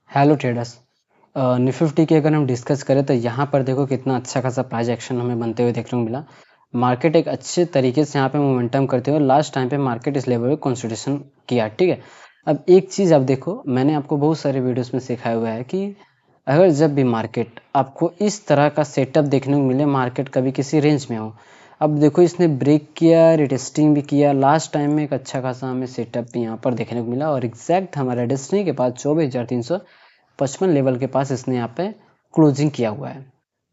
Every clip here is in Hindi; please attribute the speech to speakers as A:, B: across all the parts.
A: Hello traders. निफ्टी की अगर हम डिस्कस करें तो यहाँ पर देखो कितना अच्छा खासा प्राइस एक्शन हमें बनते हुए देखने को मिला। मार्केट एक अच्छे तरीके से यहाँ पे मोमेंटम करते हुए लास्ट टाइम पे मार्केट इस लेवल पे कंसोलिडेशन किया, ठीक है। अब एक चीज़ आप देखो, मैंने आपको बहुत सारे वीडियोस में सिखाया हुआ है कि अगर जब भी मार्केट आपको इस तरह का सेटअप देखने को मिले, मार्केट कभी किसी रेंज में हो। अब देखो इसने ब्रेक किया, रिटेस्टिंग भी किया, लास्ट टाइम में एक अच्छा खासा हमें सेटअप भी यहाँ पर देखने को मिला और एग्जैक्ट हमारा डेस्टिनी के पास 24,355 लेवल के पास इसने यहाँ पे क्लोजिंग किया हुआ है,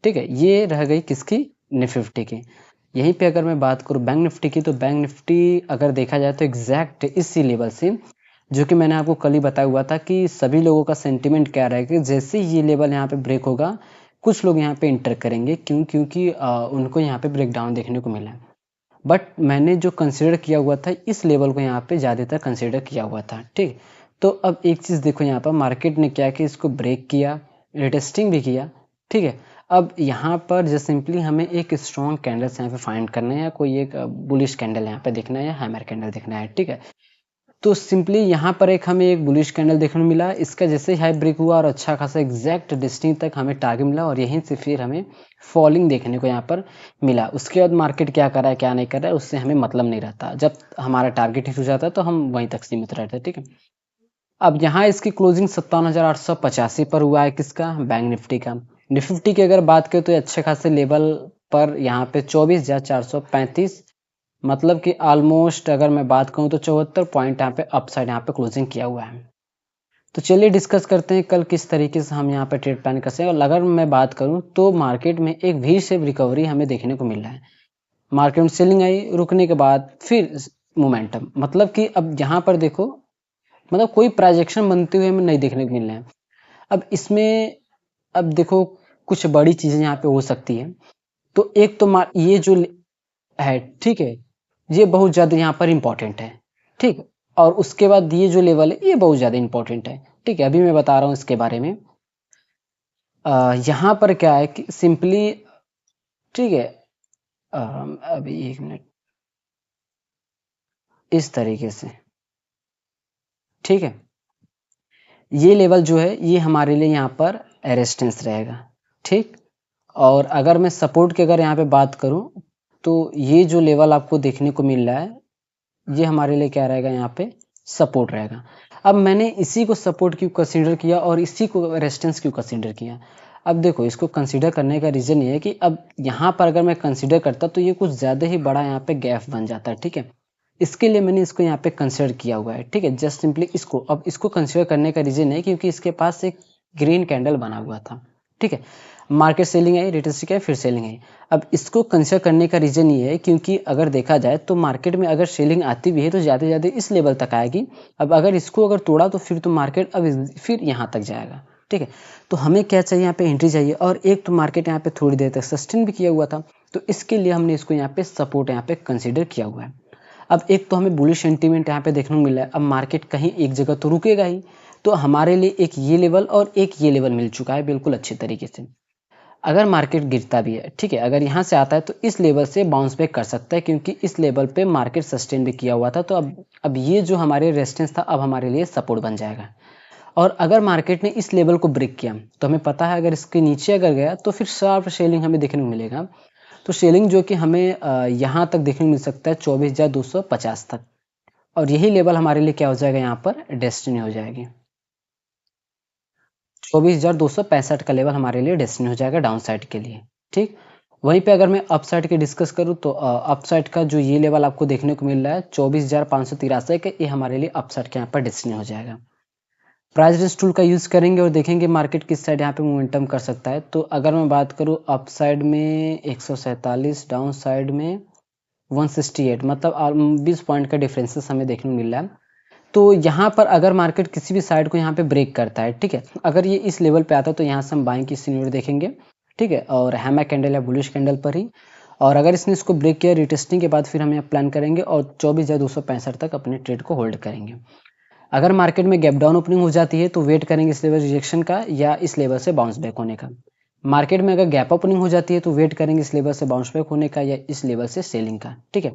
A: ठीक है। ये रह गई किसकी? निफ्टी की। यहीं पे अगर मैं बात करूँ बैंक निफ्टी की, तो बैंक निफ्टी अगर देखा जाए तो एग्जैक्ट इसी लेवल से, जो कि मैंने आपको कल ही बताया हुआ था कि सभी लोगों का सेंटिमेंट क्या रहेगा कि जैसे ये लेवल यहाँ पे ब्रेक होगा, कुछ लोग यहाँ पे इंटर करेंगे। क्योंकि उनको यहाँ पे ब्रेक डाउन देखने को मिला है। बट मैंने जो कंसिडर किया हुआ था, इस लेवल को यहाँ पे ज़्यादातर कंसिडर किया हुआ था, ठीक। तो अब एक चीज़ देखो, यहाँ पर मार्केट ने क्या किया, इसको ब्रेक किया, रिटेस्टिंग भी किया, ठीक है। अब यहाँ पर जस्ट सिंपली हमें एक स्ट्रॉन्ग कैंडल्स यहाँ पे फाइंड करना है, या कोई एक बुलिश कैंडल यहाँ पे देखना है, या हैमर कैंडल देखना है, ठीक है। तो सिंपली यहाँ पर हमें एक बुलिश कैंडल देखने को मिला। इसका जैसे ही हाई ब्रेक हुआ और अच्छा खासा एग्जैक्ट डिस्टेंस तक हमें टारगेट मिला, और यहीं से फिर हमें फॉलिंग देखने को यहाँ पर मिला। उसके बाद मार्केट क्या कर रहा है क्या नहीं कर रहा है उससे हमें मतलब नहीं रहता, जब हमारा टारगेट हिट हो जाता है तो हम वहीं तक सीमित रहते हैं, ठीक है। अब यहाँ इसकी क्लोजिंग 57,885 पर हुआ है, किसका? बैंक निफ्टी का। निफ्टी की अगर बात करें तो अच्छे खासे लेवल पर यहाँ पे 24,435, मतलब कि ऑलमोस्ट अगर मैं बात करूं तो 74 पॉइंट यहाँ पे अपसाइड यहाँ पे क्लोजिंग किया हुआ है। तो चलिए डिस्कस करते हैं कल किस तरीके से हम यहाँ पे ट्रेड प्लान कर सकते हैं। और अगर मैं बात करूं तो मार्केट में एक वी शेप रिकवरी हमें देखने को मिल रहा है। मार्केट में सेलिंग आई, रुकने के बाद फिर मोमेंटम, मतलब कि अब यहाँ पर देखो, मतलब कोई प्रोजेक्शन बनते हुए हमें नहीं देखने को मिल रहा है। अब इसमें अब देखो कुछ बड़ी चीजें यहाँ पे हो सकती है। तो एक तो ये जो है, ठीक है, ये बहुत ज़्यादा यहाँ पर इम्पोर्टेंट है, ठीक। और उसके बाद ये जो लेवल है ये बहुत ज़्यादा इम्पोर्टेंट है, ठीक है। अभी मैं बता रहा हूँ इसके बारे में। यहाँ पर क्या है कि सिंपली, ठीक है, अभी एक मिनट, इस तरीके से, ठीक है। ये लेवल जो है ये हमारे लिए यहाँ पर रेजिस्टेंस रहेगा, ठीक। और अगर मैं सपोर्ट की अगर यहाँ पे बात करूँ, तो ये जो लेवल आपको देखने को मिल रहा है ये हमारे लिए क्या रहेगा, यहाँ पे सपोर्ट रहेगा। अब मैंने इसी को सपोर्ट क्यों कंसीडर किया और इसी को रेजिस्टेंस क्यों कंसीडर किया? अब देखो, इसको कंसीडर करने का रीज़न ये है कि अब यहाँ पर अगर मैं कंसीडर करता तो ये कुछ ज़्यादा ही बड़ा यहाँ पे गैप बन जाता है, ठीक है। इसके लिए मैंने इसको यहाँ पे कंसीडर किया हुआ है, ठीक है। जस्ट सिंपली इसको, अब इसको कंसीडर करने का रीज़न है क्योंकि इसके पास एक ग्रीन कैंडल बना हुआ था, ठीक है। मार्केट सेलिंग आई, रिटेस्टिंग आई, फिर सेलिंग आई। अब इसको कंसीडर करने का रीज़न ये है क्योंकि अगर देखा जाए तो मार्केट में अगर सेलिंग आती भी है तो ज़्यादा से ज़्यादा इस लेवल तक आएगी। अब अगर इसको अगर तोड़ा तो फिर तो मार्केट अब फिर यहाँ तक जाएगा, ठीक है। तो हमें क्या चाहिए, यहाँ पे एंट्री चाहिए। और एक तो मार्केट यहाँ पे थोड़ी देर तक सस्टेन भी किया हुआ था, तो इसके लिए हमने इसको यहाँ पे सपोर्ट यहाँ पे कंसीडर किया हुआ है। अब एक तो हमें बुलिश सेंटीमेंट यहाँ पे देखने को मिला है। अब मार्केट कहीं एक जगह तो रुकेगा ही, तो हमारे लिए एक ये लेवल और एक ये लेवल मिल चुका है बिल्कुल अच्छे तरीके से। अगर मार्केट गिरता भी है, ठीक है, अगर यहाँ से आता है तो इस लेवल से बाउंस बैक कर सकता है क्योंकि इस लेवल पे मार्केट सस्टेन भी किया हुआ था। तो अब ये जो हमारे रेजिस्टेंस था अब हमारे लिए सपोर्ट बन जाएगा। और अगर मार्केट ने इस लेवल को ब्रेक किया तो हमें पता है अगर इसके नीचे अगर गया तो फिर शार्प सेलिंग हमें देखने को मिलेगा। तो सेलिंग जो कि हमें यहाँ तक देखने को मिल सकता है 24,250 तक, और यही लेवल हमारे लिए क्या हो जाएगा, यहाँ पर डेस्टिनी हो जाएगी। 24,265 का लेवल हमारे लिए डेस्टिनी हो जाएगा डाउन साइड के लिए, ठीक। वहीं पे अगर मैं अप साइड की डिस्कस करूँ तो अप साइड का जो ये लेवल आपको देखने को मिल रहा है 24,583 का, ये हमारे लिए अप साइड के यहाँ पर डेस्टिनी हो जाएगा। प्राइस रेंज टूल का यूज़ करेंगे और देखेंगे मार्केट किस साइड यहाँ पे मोमेंटम कर सकता है। तो अगर मैं बात करूँ अप साइड में 147, डाउन साइड में 168, मतलब 20 पॉइंट का डिफरेंसेस हमें देखने को मिल रहा है। तो यहाँ पर अगर मार्केट किसी भी साइड को यहाँ पे ब्रेक करता है, ठीक है, अगर ये इस लेवल पे आता है तो यहाँ से हम बाइंग की सिनेरियो देखेंगे, ठीक है, और हैमर कैंडल या बुलिश कैंडल पर ही। और अगर इसने इसको ब्रेक किया रिटेस्टिंग के बाद फिर हम यहाँ प्लान करेंगे और 24,265 तक अपने ट्रेड को होल्ड करेंगे। अगर मार्केट में गैप डाउन ओपनिंग हो जाती है तो वेट करेंगे इस लेवल रिजेक्शन का या इस लेवल से बाउंस बैक होने का। मार्केट में अगर गैप ओपनिंग हो जाती है तो वेट करेंगे इस लेवल से बाउंस बैक होने का या इस लेवल से सेलिंग का, ठीक है।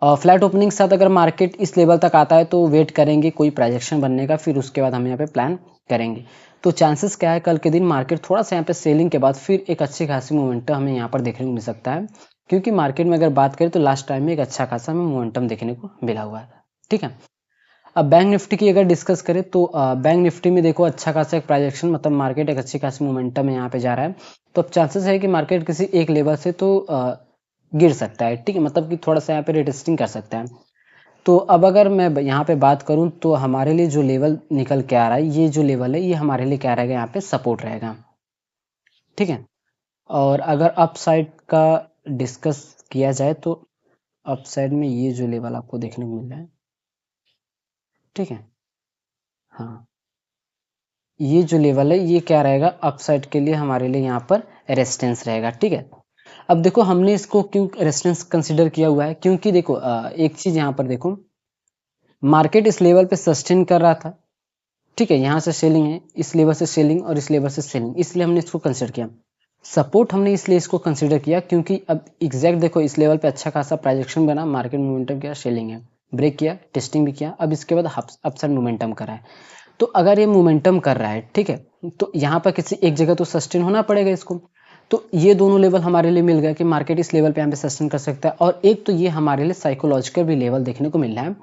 A: फ्लैट ओपनिंग के साथ अगर मार्केट इस लेवल तक आता है तो वेट करेंगे कोई प्राइजेक्शन बनने का, फिर उसके बाद हम यहाँ पे प्लान करेंगे। तो चांसेस क्या है, कल के दिन मार्केट थोड़ा सा यहाँ पे सेलिंग के बाद फिर एक अच्छी खासी मोमेंटम हमें यहाँ पर देखने को मिल सकता है, क्योंकि मार्केट में अगर बात करें तो लास्ट टाइम में एक अच्छा खासा हमें मोमेंटम देखने को मिला हुआ है। ठीक है, अब बैंक निफ्टी की अगर डिस्कस करें तो बैंक निफ्टी में देखो अच्छा खासा एक प्राइजेक्शन, मतलब मार्केट एक अच्छी खासी मोमेंटम में यहाँ पे जा रहा है। तो अब चांसेस है कि मार्केट किसी एक लेवल से तो गिर सकता है। ठीक है, मतलब कि थोड़ा सा यहाँ पे रिटेस्टिंग कर सकता है। तो अब अगर मैं यहाँ पे बात करूँ तो हमारे लिए जो लेवल निकल के आ रहा है, ये जो लेवल है ये हमारे लिए क्या रहेगा, यहाँ पे सपोर्ट रहेगा। ठीक है, और अगर अप साइड का डिस्कस किया जाए तो अप साइड में ये जो लेवल आपको देखने को मिल रहा है, ठीक है, हाँ, ये जो लेवल है ये क्या रहेगा, अपसाइड के लिए हमारे लिए यहाँ पर रेजिस्टेंस रहेगा। ठीक है, अब देखो हमने इसको क्यों रेजिस्टेंस कंसीडर किया हुआ है, क्योंकि देखो एक चीज यहाँ पर देखो, मार्केट इस लेवल पे सस्टेन कर रहा था। ठीक है, यहाँ से सेलिंग है, इस लेवल से सेलिंग और इस लेवल से सेलिंग, इसलिए हमने इसको कंसिडर किया। सपोर्ट हमने इसलिए इसको कंसिडर किया क्योंकि अब एग्जैक्ट देखो इस लेवल पे अच्छा खासा प्राइजेक्शन बना, मार्केट मोमेंटम किया, सेलिंग है, ब्रेक किया, टेस्टिंग भी किया, अब इसके बाद अपसाइड मोमेंटम करा है। तो अगर ये मोमेंटम कर रहा है, ठीक है, तो यहाँ पर किसी एक जगह तो सस्टेन होना पड़ेगा इसको। तो ये दोनों लेवल हमारे लिए मिल गया कि मार्केट इस लेवल पे यहाँ पे सस्टेन कर सकता है, और एक तो ये हमारे लिए साइकोलॉजिकल भी लेवल देखने को मिल रहा है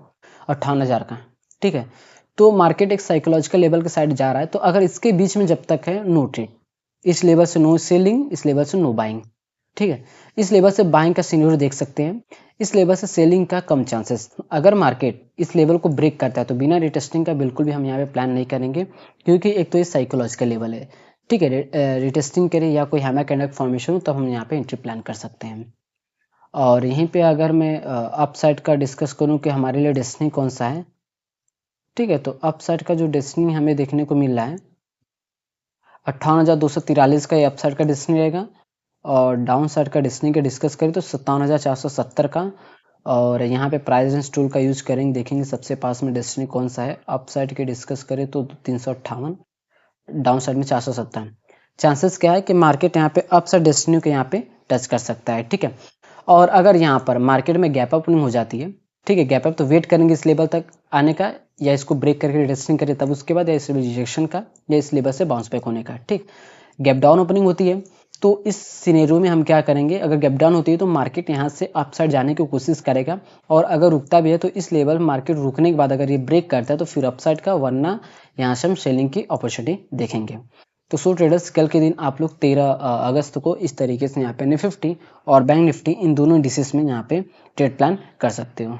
A: 58,000 का। ठीक है, तो मार्केट एक साइकोलॉजिकल लेवल के साइड जा रहा है, तो अगर इसके बीच में जब तक है नो ट्रेड, इस लेवल से नो सेलिंग, इस लेवल से नो बाइंग। ठीक है, इस लेवल से बाइंग का सिनेरियो देख सकते हैं, इस लेवल से सेलिंग का कम चांसेस। अगर मार्केट इस लेवल को ब्रेक करता है तो बिना रिटेस्टिंग का बिल्कुल भी हम यहाँ पे प्लान नहीं करेंगे, क्योंकि एक तो ये साइकोलॉजिकल लेवल है। ठीक है, रिटेस्टिंग करे या कोई हैमर कैंडल फॉर्मेशन हो तब हम यहाँ पे एंट्री प्लान कर सकते हैं। और यहीं पे अगर मैं अप साइड का डिस्कस करूँ कि हमारे लिए डेस्टिनी कौन सा है, ठीक है, तो अप साइड का जो डेस्टिनी हमें देखने को मिल रहा है 58,243 का ये अप साइड का डेस्टिनी रहेगा, और डाउन साइड का डेस्टिनी का डिस्कस करें तो 57,470 का। और यहाँ पे प्राइस रेंज टूल का यूज करेंगे, देखेंगे सबसे पास में डेस्टिनी कौन सा है। अप साइड के डिस्कस करें तो 358, डाउन साइड में 470। चांसेस क्या है कि मार्केट यहाँ पे अप साइड डेस्टिनी को यहाँ पे टच कर सकता है। ठीक है, और अगर यहाँ पर मार्केट में गैप ओपनिंग हो जाती है, ठीक है, गैप अप तो वेट करेंगे इस लेवल तक आने का, या इसको ब्रेक करके रिटेस्टिंग करें तब उसके बाद, या इस रिजेक्शन का, या इस लेवल से बाउंस बैक होने का। ठीक, गैप डाउन ओपनिंग होती है तो इस सिनेरियो में हम क्या करेंगे, अगर गैप डाउन होती है तो मार्केट यहाँ से अपसाइड जाने की कोशिश करेगा, और अगर रुकता भी है तो इस लेवल मार्केट रुकने के बाद अगर ये ब्रेक करता है तो फिर अपसाइड का, वरना यहाँ से हम सेलिंग की अपॉर्चुनिटी देखेंगे। तो सो ट्रेडर्स, कल के दिन आप लोग 13 अगस्त को इस तरीके से यहाँ पे निफ्टी और बैंक निफ्टी इन दोनों इंडिसेस में यहाँ पे ट्रेड प्लान कर सकते हो।